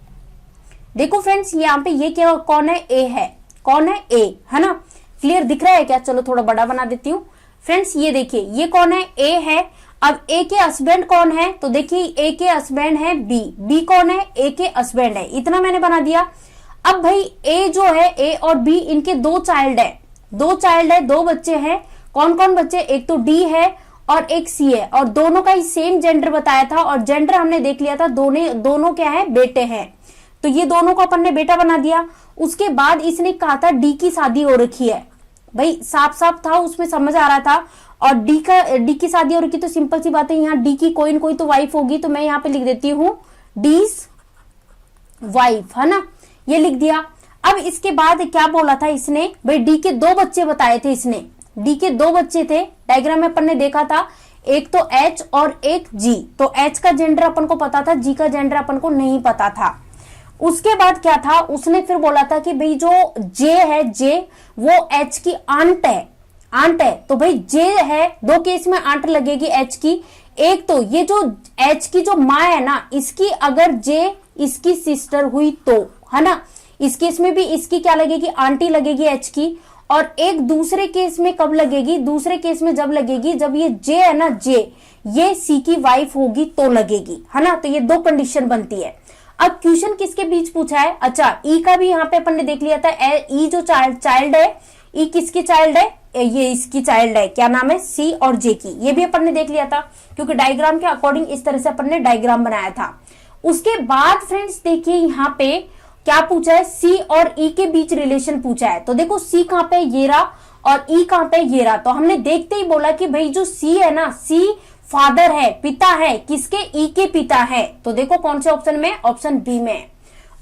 देखो फ्रेंड्स, यहाँ पे ये क्या कौन है, ए है, कौन है, ए, है ना। क्लियर दिख रहा है क्या? चलो थोड़ा बड़ा बना देती हूँ। फ्रेंड्स ये देखिए ये कौन है, ए है। अब ए के हस्बैंड कौन है, तो देखिए ए के हस्बैंड है बी, बी कौन है, ए के हस्बैंड है, इतना मैंने बना दिया। अब भाई ए जो है, ए और बी इनके दो चाइल्ड है, दो चाइल्ड है, दो बच्चे हैं। कौन कौन बच्चे, एक तो डी है और एक सी है, और दोनों का ही सेम जेंडर बताया था और जेंडर हमने देख लिया था, दोनों क्या है, बेटे हैं। तो ये दोनों को अपन ने बेटा बना दिया। उसके बाद इसने कहा था डी की शादी हो रखी है, भाई साफ साफ था उसमें समझ आ रहा था। और डी की शादी हो रखी तो सिंपल सी बात है, यहाँ डी की कोई न कोई तो वाइफ होगी, तो मैं यहाँ पे लिख देती हूँ डीज वाइफ, है ना, ये लिख दिया। अब इसके बाद क्या बोला था इसने, भाई डी के दो बच्चे बताए थे इसने, डी के दो बच्चे थे, डायग्राम में अपन ने देखा था, एक तो एच और एक जी। तो एच का जेंडर अपन को पता था, जी का जेंडर अपन को नहीं पता था। उसके बाद क्या था, उसने फिर बोला था कि भाई जो जे है, जे वो एच की आंट है, आंट है। तो भाई जे है, दो केस में आंट लगेगी एच की। एक तो ये जो एच की जो माँ है ना, इसकी अगर जे इसकी सिस्टर हुई तो, है ना, इस केस में भी इसकी क्या लगेगी, आंटी लगेगी एच की। और एक दूसरे केस में कब लगेगी, दूसरे केस में जब लगेगी जब ये जे है ना, जे ये सी की वाइफ होगी तो लगेगी, है ना। तो ये दो कंडीशन बनती है। अब क्वेश्चन किसके बीच पूछा है, अच्छा ई का भी यहाँ पे अपन ने देख लिया था, ई जो चाइल्ड है, ई किसकी चाइल्ड है, ये इसकी चाइल्ड है, क्या नाम है, सी और जे की, ये भी अपन ने देख लिया था क्योंकि डायग्राम के अकॉर्डिंग इस तरह से अपन ने डायग्राम बनाया था। उसके बाद फ्रेंड्स देखिए यहाँ पे क्या पूछा है, सी और ई के बीच रिलेशन पूछा है। तो देखो सी कहाँ पे, ये रहा, और ई कहाँ पे, ये रहा। तो हमने देखते ही बोला कि भाई जो सी है ना, सी फादर है, पिता है, किसके, ई के पिता है। तो देखो कौन से ऑप्शन में, ऑप्शन बी में,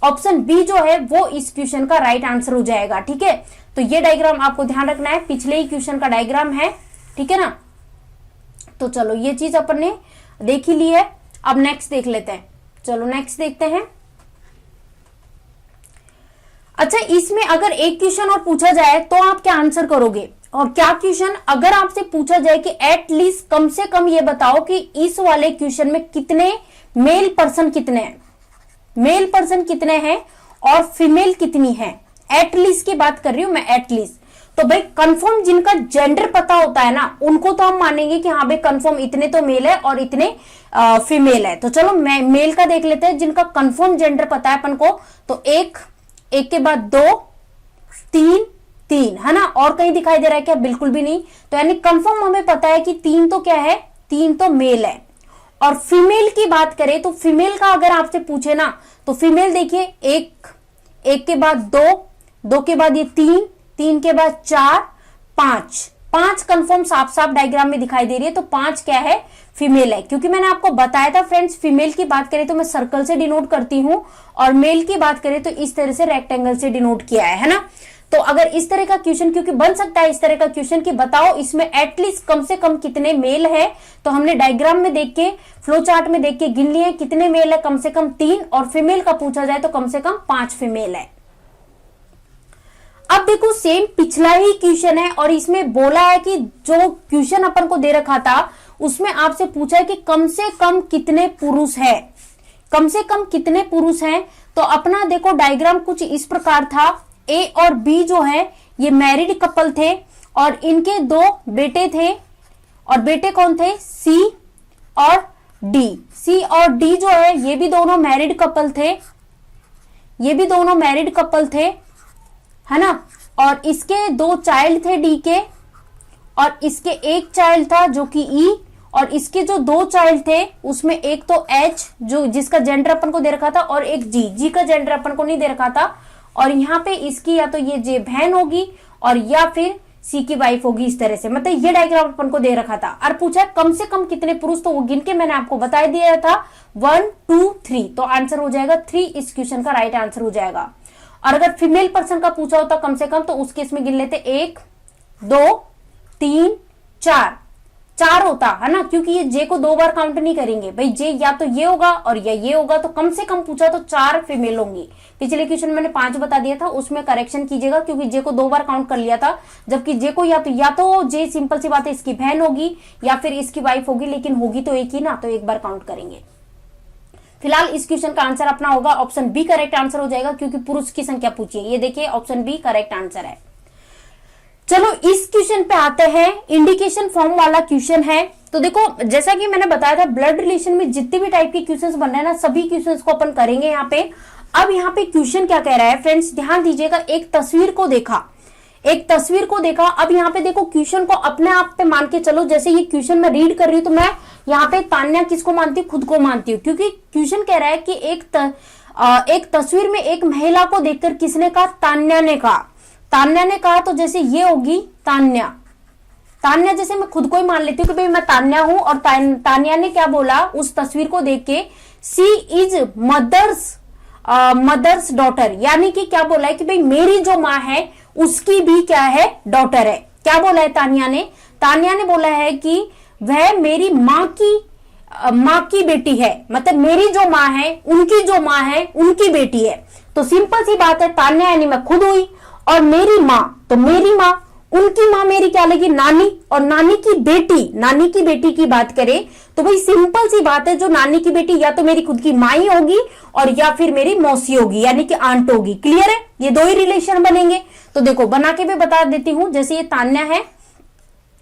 ऑप्शन बी जो है वो इस क्वेश्चन का राइट आंसर हो जाएगा, ठीक है। तो ये डायग्राम आपको ध्यान रखना है, पिछले ही क्वेश्चन का डायग्राम है, ठीक है ना। तो चलो ये चीज अपन ने देख ही ली है। अब नेक्स्ट देख लेते हैं, चलो नेक्स्ट देखते हैं। अच्छा इसमें अगर एक क्वेश्चन और पूछा जाए तो आप क्या आंसर करोगे, और क्या क्वेश्चन अगर आपसे पूछा जाए कि एटलीस्ट कम से कम ये बताओ कि इस वाले क्वेश्चन में कितने मेल पर्सन कितने हैं, मेल पर्सन कितने हैं और फीमेल कितनी है, एटलीस्ट की बात कर रही हूं मैं, एटलीस्ट। तो भाई कंफर्म जिनका जेंडर पता होता है ना, उनको तो हम मानेंगे कि हाँ भाई कंफर्म इतने तो मेल है और इतने फीमेल है। तो चलो मैं मेल का देख लेते हैं, जिनका कंफर्म जेंडर पता है अपन को। तो एक के बाद दो, तीन, तीन, है ना, और कहीं दिखाई दे रहा है क्या, बिल्कुल भी नहीं। तो यानी कंफर्म हमें पता है कि तीन तो क्या है, तीन तो मेल है। और फीमेल की बात करें तो फीमेल का अगर आपसे पूछे ना, तो फीमेल देखिए एक के बाद दो के बाद ये तीन के बाद चार, पांच कंफर्म साफ साफ डायग्राम में दिखाई दे रही है। तो पांच क्या है, फीमेल है। क्योंकि मैंने आपको बताया था फ्रेंड्स, फीमेल की बात करें तो मैं सर्कल से डिनोट करती हूं, और मेल की बात करें तो इस तरह से रेक्टेंगल से डिनोट किया है ना। तो अगर इस तरह का क्वेश्चन, क्योंकि बन सकता है इस तरह का क्वेश्चन कि बताओ इसमें एटलीस्ट कम से कम कितने मेल है, तो हमने डायग्राम में देख के, फ्लो चार्ट में देख के गिन लिए कितने मेल है, कम से कम 3, और फीमेल का पूछा जाए तो कम से कम 5 फीमेल है। अब देखो सेम पिछला ही क्वेश्चन है, और इसमें बोला है कि जो क्वेश्चन अपन को दे रखा था उसमें आपसे पूछा है कि कम से कम कितने पुरुष है, कम से कम कितने पुरुष हैं। तो अपना देखो डायग्राम कुछ इस प्रकार था, ए और बी जो है ये मैरिड कपल थे, और इनके 2 बेटे थे, और बेटे कौन थे, सी और डी। सी और डी जो है ये भी दोनों मैरिड कपल थे, ये भी दोनों मैरिड कपल थे, है ना। और इसके 2 चाइल्ड थे डी के, और इसके एक चाइल्ड था जो कि ई, और इसके जो 2 चाइल्ड थे उसमें एक तो एच जो जिसका जेंडर अपन को दे रखा था, और एक जी का जेंडर अपन को नहीं दे रखा था। और यहाँ पे इसकी या तो ये जे बहन होगी, और या फिर सी की वाइफ होगी, इस तरह से, मतलब ये डायग्राम अपन को दे रखा था। और पूछा कम से कम कितने पुरुष, तो वो गिन के मैंने आपको बता दिया था 1 2 3, तो आंसर हो जाएगा 3, इस क्वेश्चन का राइट आंसर हो जाएगा। और अगर फीमेल पर्सन का पूछा होता कम से कम, तो उस केस में गिन लेते 1 2 3 4, 4 होता है ना, क्योंकि ये जे को 2 बार काउंट नहीं करेंगे भाई, जे या तो ये होगा और या ये होगा, तो कम से कम पूछा तो 4 फीमेल होंगी। पिछले क्वेश्चन मैंने 5 बता दिया था, उसमें करेक्शन कीजिएगा क्योंकि जे को 2 बार काउंट कर लिया था, जबकि जे को या तो जे सिंपल सी बात है इसकी बहन होगी या फिर इसकी वाइफ होगी, लेकिन होगी तो एक ही ना, तो एक बार काउंट करेंगे। फिलहाल इस क्वेश्चन का आंसर अपना होगा ऑप्शन बी करेक्ट आंसर हो जाएगा, क्योंकि पुरुष की संख्या पूछी है। ये देखिए ऑप्शन बी करेक्ट आंसर है। चलो इस क्वेश्चन पे आते हैं, इंडिकेशन फॉर्म वाला क्वेश्चन है। तो देखो जैसा कि मैंने बताया था, ब्लड रिलेशन में जितने भी टाइप के क्वेश्चंस बन रहे हैं ना, सभी क्वेश्चंस को अपन करेंगे यहाँ पे। अब यहाँ पे क्वेश्चन क्या कह रहा है फ्रेंड्स, ध्यान दीजिएगा, एक तस्वीर को देखा। अब यहाँ पे देखो क्वेश्चन को अपने आप पे मान के चलो, जैसे ये क्वेश्चन मैं रीड कर रही हूँ तो मैं यहाँ पे तान्या किसको मानती हूँ, खुद को मानती हूँ, क्योंकि क्वेश्चन कह रहा है कि एक तस्वीर में एक महिला को देखकर किसने कहा, तान्या ने कहा, तो जैसे ये होगी तान्या जैसे मैं खुद को ही मान लेती हूँ कि भाई मैं तान्या हूं, और तान्या ने क्या बोला उस तस्वीर को देख के, सी इज मदर्स डॉटर, यानी कि क्या बोला है कि भाई मेरी जो माँ है उसकी भी क्या है, डॉटर है। क्या बोला है तान्या ने बोला है कि वह मेरी माँ की बेटी है, मतलब मेरी जो माँ है उनकी जो माँ है उनकी बेटी है। तो सिंपल सी बात है, तान्या यानी मैं खुद हुई, और मेरी माँ तो मेरी माँ, उनकी माँ मेरी क्या लगी, नानी, और नानी की बेटी की बात करें तो भाई सिंपल सी बात है, जो नानी की बेटी या तो मेरी खुद की माँ ही होगी और या फिर मेरी मौसी होगी, यानी कि आंट होगी। क्लियर है, ये 2 ही रिलेशन बनेंगे। तो देखो बना के भी बता देती हूं, जैसे ये तान्या है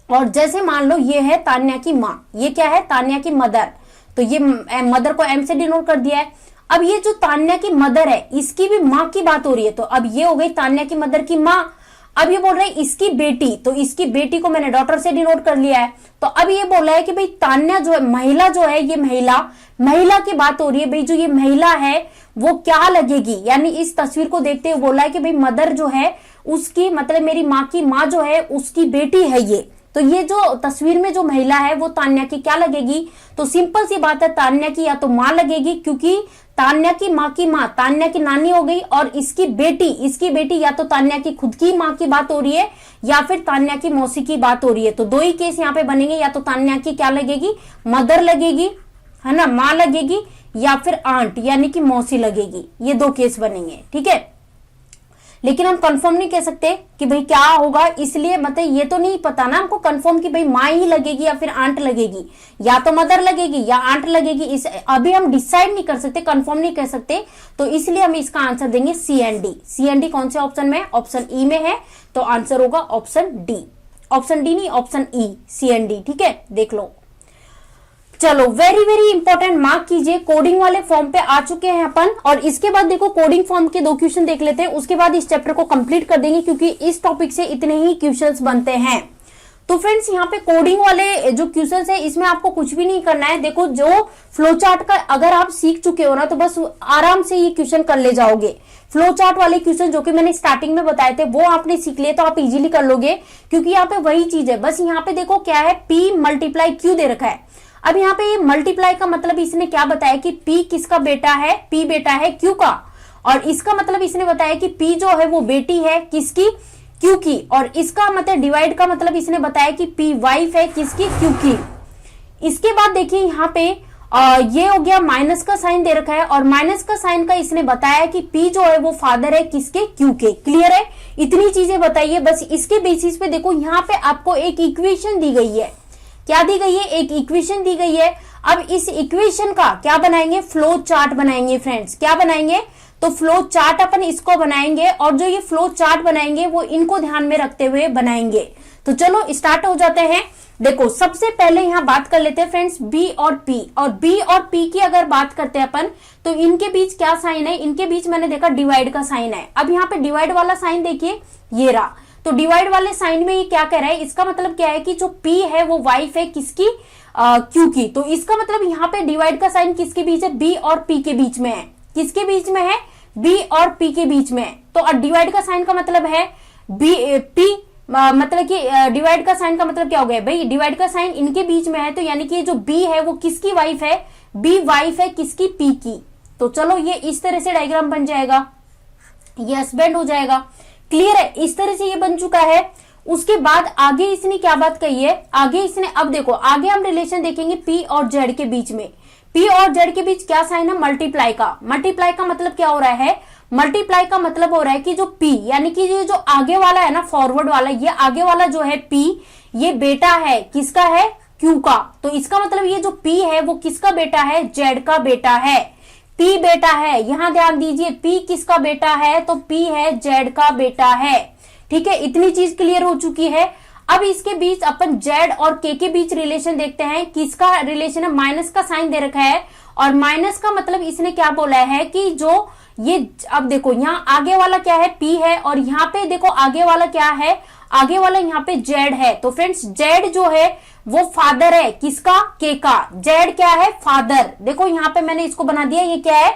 और जैसे मान लो ये है तान्या की माँ, ये क्या है, तान्या की मदर, तो ये मदर को एम से डिनोट कर दिया है। अब ये जो तान्या की मदर है इसकी भी माँ की बात हो रही है, तो अब ये हो गई तान्या की मदर की माँ। अब ये बोल रहे हैं इसकी बेटी, तो इसकी बेटी को मैंने डॉटर से डिनोट कर लिया है। तो अब ये बोल रहा है कि भाई तान्या जो है, महिला जो है, ये महिला की बात हो रही है। भाई जो ये महिला है वो क्या लगेगी, यानी इस तस्वीर को देखते हुए बोला है कि भाई मदर जो है उसकी, मतलब मेरी माँ की माँ जो है उसकी बेटी है ये। तो ये जो तस्वीर में जो महिला है वो तान्या की क्या लगेगी, तो सिंपल सी बात है, तान्या की या तो माँ लगेगी, क्योंकि तान्या की माँ तान्या की नानी हो गई, और इसकी बेटी या तो तान्या की खुद की माँ की बात हो रही है या फिर तान्या की मौसी की बात हो रही है। तो 2 ही केस यहाँ पे बनेंगे, या तो तान्या की क्या लगेगी, मदर लगेगी, है ना, माँ लगेगी, या फिर आंट यानी कि मौसी लगेगी। ये 2 केस बनेंगे, ठीक है। लेकिन हम कंफर्म नहीं कह सकते कि भाई क्या होगा, इसलिए मतलब ये तो नहीं पता ना हमको कंफर्म कि भाई माँ ही लगेगी या फिर आंट लगेगी, या तो मदर लगेगी या आंट लगेगी, इस अभी हम डिसाइड नहीं कर सकते, कंफर्म नहीं कह सकते। तो इसलिए हम इसका आंसर देंगे सी एंड डी कौन से ऑप्शन में, ऑप्शन ई में है, तो आंसर होगा ऑप्शन डी नहीं, option E, C and D, ठीक है, देख लो। चलो वेरी इंपॉर्टेंट, मार्क कीजिए, कोडिंग वाले फॉर्म पे आ चुके हैं अपन, और इसके बाद देखो कोडिंग फॉर्म के 2 क्वेश्चन देख लेते हैं, उसके बाद इस चैप्टर को कंप्लीट कर देंगे, क्योंकि इस टॉपिक से इतने ही क्वेश्चंस बनते हैं। तो फ्रेंड्स यहाँ पे कोडिंग वाले जो क्वेश्चंस है इसमें आपको कुछ भी नहीं करना है। देखो जो फ्लो चार्ट का अगर आप सीख चुके हो ना, तो बस आराम से ये क्वेश्चन कर ले जाओगे। फ्लो चार्ट वाले क्वेश्चन जो कि मैंने स्टार्टिंग में बताए थे वो आपने सीख लिए तो आप इजीली कर लोगे, क्योंकि यहाँ पे वही चीज है। बस यहाँ पे देखो क्या है, P मल्टीप्लाई Q दे रखा है। अब यहाँ पे ये मल्टीप्लाई का मतलब इसने क्या बताया कि P किसका बेटा है, P बेटा है Q का, और इसका मतलब इसने बताया कि P जो है वो बेटी है किसकी, Q की, और इसका मतलब डिवाइड का मतलब इसने बताया कि P वाइफ है किसकी, Q की। इसके बाद देखिए यहाँ पे ये हो गया, माइनस का साइन दे रखा है, और माइनस का साइन का इसने बताया कि P जो है वो फादर है किसके, Q के। क्लियर है, इतनी चीजें बताइए। बस इसके बेसिस पे देखो यहाँ पे आपको एक इक्वेशन दी गई है। क्या दी गई है, एक इक्वेशन दी गई है। अब इस इक्वेशन का क्या बनाएंगे, फ्लो चार्ट बनाएंगे फ्रेंड्स। क्या बनाएंगे, तो फ्लो चार्ट अपन इसको बनाएंगे, और जो ये फ्लो चार्ट बनाएंगे वो इनको ध्यान में रखते हुए बनाएंगे। तो चलो स्टार्ट हो जाते हैं। देखो सबसे पहले यहाँ बात कर लेते हैं फ्रेंड्स बी और पी, और बी और पी की अगर बात करते हैं अपन, तो इनके बीच क्या साइन है, इनके बीच मैंने देखा डिवाइड का साइन है। अब यहाँ पे डिवाइड वाला साइन देखिए, ये रहा। तो डिवाइड वाले साइन में ये क्या कह रहा है, इसका मतलब क्या है कि जो P है वो वाइफ है किसकी, Q की। तो इसका मतलब यहाँ पे डिवाइड का साइन किसके बीच है, B और P के बीच में है। किसके बीच में है, B और P के बीच में है। तो डिवाइड का साइन का मतलब है P मतलब कि डिवाइड का साइन का मतलब क्या हो गया भाई, डिवाइड का साइन इनके बीच में है, तो यानी कि जो बी है वो किसकी वाइफ है, बी वाइफ है किसकी, पी की। तो चलो ये इस तरह से डायग्राम बन जाएगा, ये हस्बैंड हो जाएगा। क्लियर है, इस तरह से ये बन चुका है। उसके बाद आगे इसने क्या बात कही है, आगे इसने, अब देखो आगे हम रिलेशन देखेंगे पी और जेड के बीच में। पी और जेड के बीच क्या साइन है, मल्टीप्लाई का। मल्टीप्लाई का मतलब क्या हो रहा है, मल्टीप्लाई का मतलब हो रहा है कि जो पी यानी कि ये जो आगे वाला है ना, फॉरवर्ड वाला, ये आगे वाला जो है पी, ये बेटा है किसका है, क्यू का। तो इसका मतलब ये जो पी है वो किसका बेटा है, जेड का बेटा है। पी बेटा है, यहां ध्यान दीजिए, पी किसका बेटा है, तो पी है जेड का बेटा है। ठीक है, इतनी चीज क्लियर हो चुकी है। अब इसके बीच अपन जेड और के बीच रिलेशन देखते हैं, किसका रिलेशन है, माइनस का साइन दे रखा है, और माइनस का मतलब इसने क्या बोला है कि जो ये, अब देखो यहाँ आगे वाला क्या है, पी है, और यहाँ पे देखो आगे वाला क्या है, आगे वाला यहाँ पे जेड है। तो फ्रेंड्स जेड जो है वो फादर है किसका, के का। जेड क्या है, फादर। देखो यहाँ पे मैंने इसको बना दिया, ये क्या है,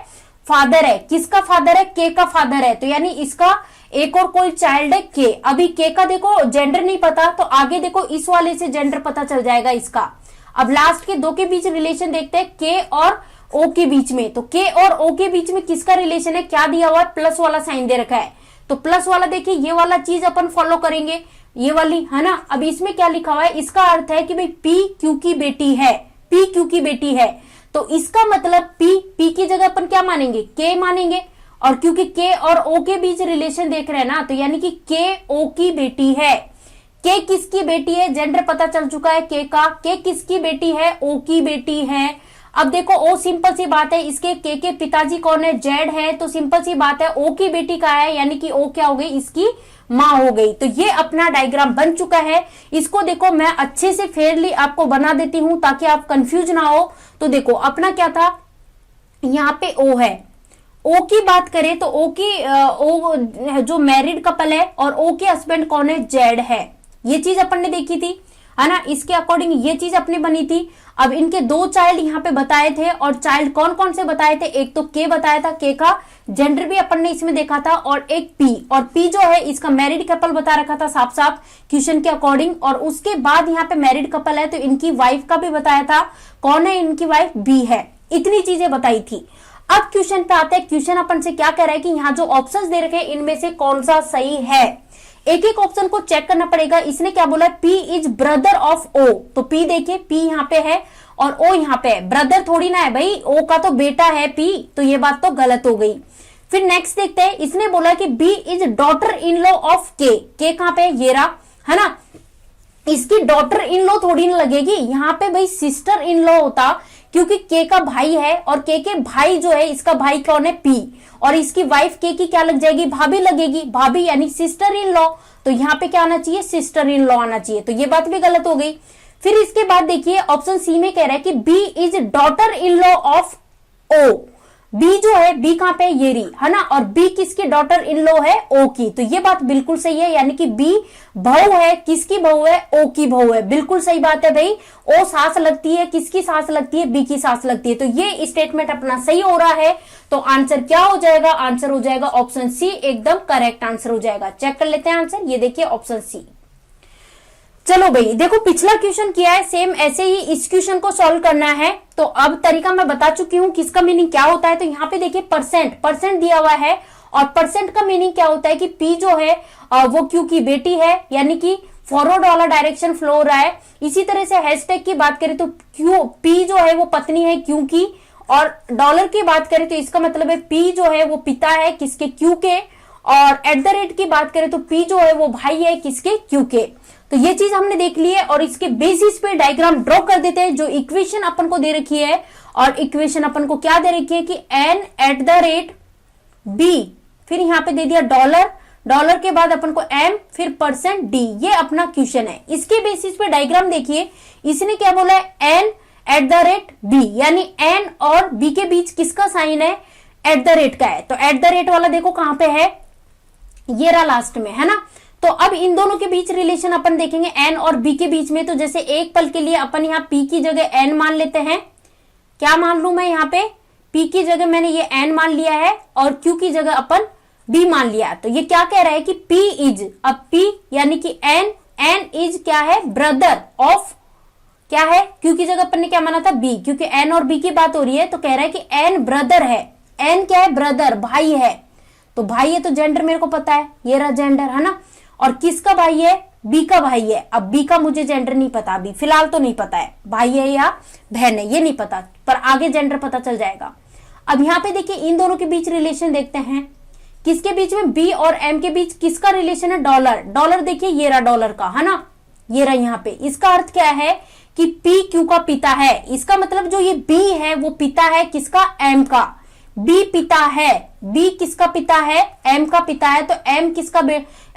फादर है। किसका फादर है, के का फादर है। तो यानी इसका एक और कोई चाइल्ड है के। अभी के का देखो जेंडर नहीं पता, तो आगे देखो इस वाले से जेंडर पता चल जाएगा इसका। अब लास्ट के दो के बीच रिलेशन देखते हैं, के और ओ के बीच में। तो के और ओ के बीच में किसका रिलेशन है, क्या दिया हुआ है, प्लस वाला साइन दे रखा है। तो प्लस वाला देखिए, ये वाला चीज अपन फॉलो करेंगे, ये वाली है ना। अब इसमें क्या लिखा हुआ है, इसका अर्थ है कि भाई पी क्यू की बेटी है, पी क्यू की बेटी है। तो इसका मतलब पी की जगह अपन क्या मानेंगे, के मानेंगे। और क्योंकि के और ओ के बीच रिलेशन देख रहे हैं ना, तो यानी कि के ओ की बेटी है। के किसकी बेटी है, जेंडर पता चल चुका है के का। के किसकी बेटी है, ओ की बेटी है। अब देखो ओ सिंपल सी बात है, इसके के पिताजी कौन है, जेड है, तो सिंपल सी बात है ओ की बेटी का है, यानी कि ओ क्या हो गई, इसकी माँ हो गई। तो ये अपना डायग्राम बन चुका है। इसको देखो मैं अच्छे से फेयरली आपको बना देती हूं ताकि आप कंफ्यूज ना हो। तो देखो अपना क्या था, यहाँ पे ओ है, ओ की बात करें तो ओ की ओ जो मैरिड कपल है, और ओ के हस्बैंड कौन है, जेड है। ये चीज अपन ने देखी थी, है ना, इसके अकॉर्डिंग ये चीज अपनी बनी थी। अब इनके दो चाइल्ड यहाँ पे बताए थे, और चाइल्ड कौन कौन से बताए थे, एक तो के बताया था, के का जेंडर भी अपन ने इसमें देखा था, और एक पी, और पी जो है इसका मैरिड कपल बता रखा था साफ साफ क्वेश्चन के अकॉर्डिंग। और उसके बाद यहाँ पे मैरिड कपल है तो इनकी वाइफ का भी बताया था, कौन है इनकी वाइफ, बी है। इतनी चीजें बताई थी। अब क्वेश्चन पे आते हैं, क्वेश्चन अपन से क्या कह रहा है कि यहाँ जो ऑप्शंस दे रखे हैं इनमें से कौन सा सही है। एक एक ऑप्शन को चेक करना पड़ेगा। इसने क्या बोला है, P is brother of O. तो पी देखिए, पी यहाँ पे है और ओ यहाँ पे है, ब्रदर थोड़ी ना है भाई, ओ का तो बेटा है पी, तो ये बात तो गलत हो गई। फिर नेक्स्ट देखते हैं, इसने बोला कि B is daughter in law of K कहां पे, ये रहा, है ना। इसकी डॉटर इन लॉ थोड़ी ना लगेगी, यहाँ पे भाई सिस्टर इन लॉ होता, क्योंकि के का भाई है, और के भाई जो है, इसका भाई कौन है, पी, और इसकी वाइफ के की क्या लग जाएगी, भाभी लगेगी, भाभी यानी सिस्टर इन लॉ। तो यहाँ पे क्या आना चाहिए, सिस्टर इन लॉ आना चाहिए, तो ये बात भी गलत हो गई। फिर इसके बाद देखिए ऑप्शन सी में कह रहा है कि B is daughter in law of O. B जो है, बी कहां पे, ये रही, है ना, और बी किसकी डॉटर इन लॉ है, ओ की। तो ये बात बिल्कुल सही है, यानी कि बी बहू है, किसकी बहू है, ओ की बहू है। बिल्कुल सही बात है भाई, ओ सास लगती है, किसकी सास लगती है, बी की सास लगती है। तो ये स्टेटमेंट अपना सही हो रहा है। तो आंसर क्या हो जाएगा, आंसर हो जाएगा ऑप्शन सी, एकदम करेक्ट आंसर हो जाएगा। चेक कर लेते हैं आंसर, ये देखिए ऑप्शन सी। चलो भाई देखो, पिछला क्वेश्चन किया है सेम ऐसे ही इस क्वेश्चन को सॉल्व करना है। तो अब तरीका मैं बता चुकी हूं किसका मीनिंग क्या होता है। तो यहाँ पे देखिए परसेंट दिया हुआ है, और परसेंट का मीनिंग क्या होता है कि पी जो है वो क्यू की बेटी है, यानी कि फॉरवर्ड वाला डायरेक्शन फ्लो हो रहा है। इसी तरह से हैशटैग की बात करें तो क्यू, पी जो है वो पत्नी है क्यू की, और डॉलर की बात करें तो इसका मतलब है पी जो है वो पिता है किसके, क्यू के, और @ की बात करें तो पी जो है वो भाई है किसके, क्यू के। तो ये चीज हमने देख ली है, और इसके बेसिस पे डायग्राम ड्रॉ कर देते हैं। जो इक्वेशन अपन को दे रखी है, और इक्वेशन अपन को क्या दे रखी है कि n @b, फिर यहाँ पे दे दिया डॉलर के बाद अपन को m, फिर %d, ये अपना क्वेश्चन है। इसके बेसिस पे डायग्राम देखिए, इसने क्या बोला है, n @b, यानी n और b के बीच किसका साइन है, @ का है। तो @ वाला देखो कहां पे है, ये रहा लास्ट में, है ना। तो अब इन दोनों के बीच रिलेशन अपन देखेंगे n और b के बीच में। तो जैसे एक पल के लिए अपन यहाँ p की जगह n मान लेते हैं। क्या मान लू मैं यहाँ पे, p की जगह मैंने ये n मान लिया है, और q की जगह अपन बी मान लिया। तो ये क्या कह रहा है कि P इज, अब P यानी कि N इज क्या है, ब्रदर ऑफ, क्या है, क्यू की जगह अपन ने क्या माना था, B, क्योंकि N और B की बात हो रही है तो कह रहा है कि N ब्रदर है। N क्या है, ब्रदर, भाई है। तो भाई है तो जेंडर मेरे को पता है, ये रहा जेंडर, है ना। और किसका भाई है, B का भाई है। अब B का मुझे जेंडर नहीं पता, अभी फिलहाल तो नहीं पता है भाई है या बहन है, ये नहीं पता, पर आगे जेंडर पता चल जाएगा। अब यहाँ पे देखिए इन दोनों के बीच रिलेशन देखते हैं, किसके बीच में, B और M के बीच किसका रिलेशन है, डॉलर। डॉलर देखिए ये रहा डॉलर का, है ना, ये रहा यहाँ पे। इसका अर्थ क्या है कि P Q का पिता है। इसका मतलब जो ये B है वो पिता है किसका, M का। B पिता है, B किसका पिता है, M का पिता है। तो M किसका,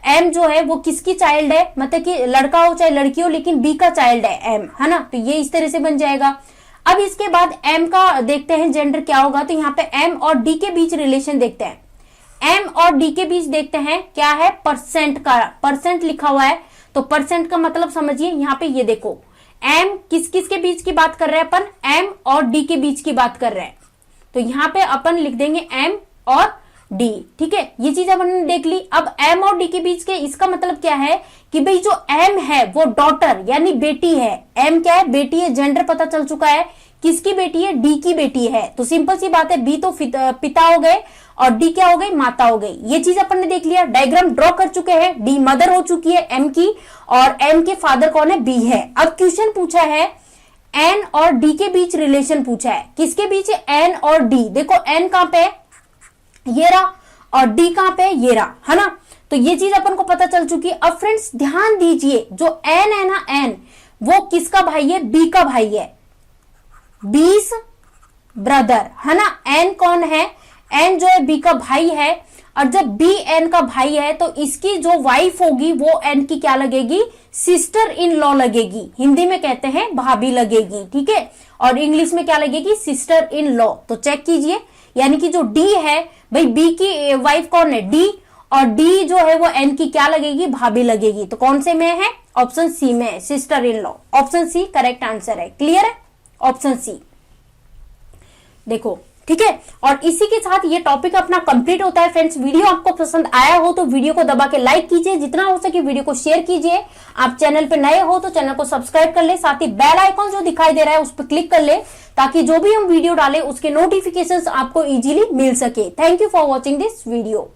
M जो है वो किसकी चाइल्ड है, मतलब कि लड़का हो चाहे लड़की हो, लेकिन B का चाइल्ड है M, है ना। तो ये इस तरह से बन जाएगा। अब इसके बाद M का देखते हैं जेंडर क्या होगा। तो यहाँ पे M और D के बीच रिलेशन देखते हैं। M और D के बीच देखते हैं क्या है, परसेंट का, परसेंट लिखा हुआ है। तो परसेंट का मतलब समझिए, यहाँ पे ये देखो M किस किस के बीच की बात कर रहे हैं अपन, M और D के बीच की बात कर रहे हैं। तो यहाँ पे अपन लिख देंगे M और D, ठीक है, ये चीज अपन ने देख ली। अब M और D के बीच के, इसका मतलब क्या है कि भाई जो M है वो डॉटर यानी बेटी है। M क्या है, बेटी है, जेंडर पता चल चुका है, किसकी बेटी है, D की बेटी है। तो सिंपल सी बात है, B तो पिता हो गए और D क्या हो गई, माता हो गई। ये चीज अपन ने देख लिया, डायग्राम ड्रॉ कर चुके हैं। D मदर हो चुकी है M की, और M के फादर कौन है, B है। अब क्वेश्चन पूछा है N और D के बीच रिलेशन पूछा है, किसके बीच है, N और D। देखो N कहां पे है, ये रहा, और D कहां पे है, ये रहा, है ना। तो ये चीज अपन को पता चल चुकी है। अब फ्रेंड्स ध्यान दीजिए, जो N है ना, N वो किसका भाई है, B का भाई है, B's ब्रदर, है ना। N कौन है, N जो है B का भाई है। और जब B N का भाई है तो इसकी जो वाइफ होगी वो N की क्या लगेगी, सिस्टर इन लॉ लगेगी। हिंदी में कहते हैं भाभी लगेगी, ठीक है, और इंग्लिश में क्या लगेगी, सिस्टर इन लॉ। तो चेक कीजिए, यानी कि जो D है, भाई B की वाइफ कौन है, D, और D जो है वो N की क्या लगेगी, भाभी लगेगी। तो कौन से में है, ऑप्शन सी में है, sister in law. Option C correct answer है, क्लियर है, ऑप्शन सी। देखो ठीक है, और इसी के साथ ये टॉपिक अपना कंप्लीट होता है। फ्रेंड्स वीडियो आपको पसंद आया हो तो वीडियो को दबा के लाइक कीजिए, जितना हो सके वीडियो को शेयर कीजिए। आप चैनल पे नए हो तो चैनल को सब्सक्राइब कर ले, साथ ही बेल आइकॉन जो दिखाई दे रहा है उस पर क्लिक कर ले, ताकि जो भी हम वीडियो डालें उसके नोटिफिकेशंस आपको इजीली मिल सके। Thank you for watching this video.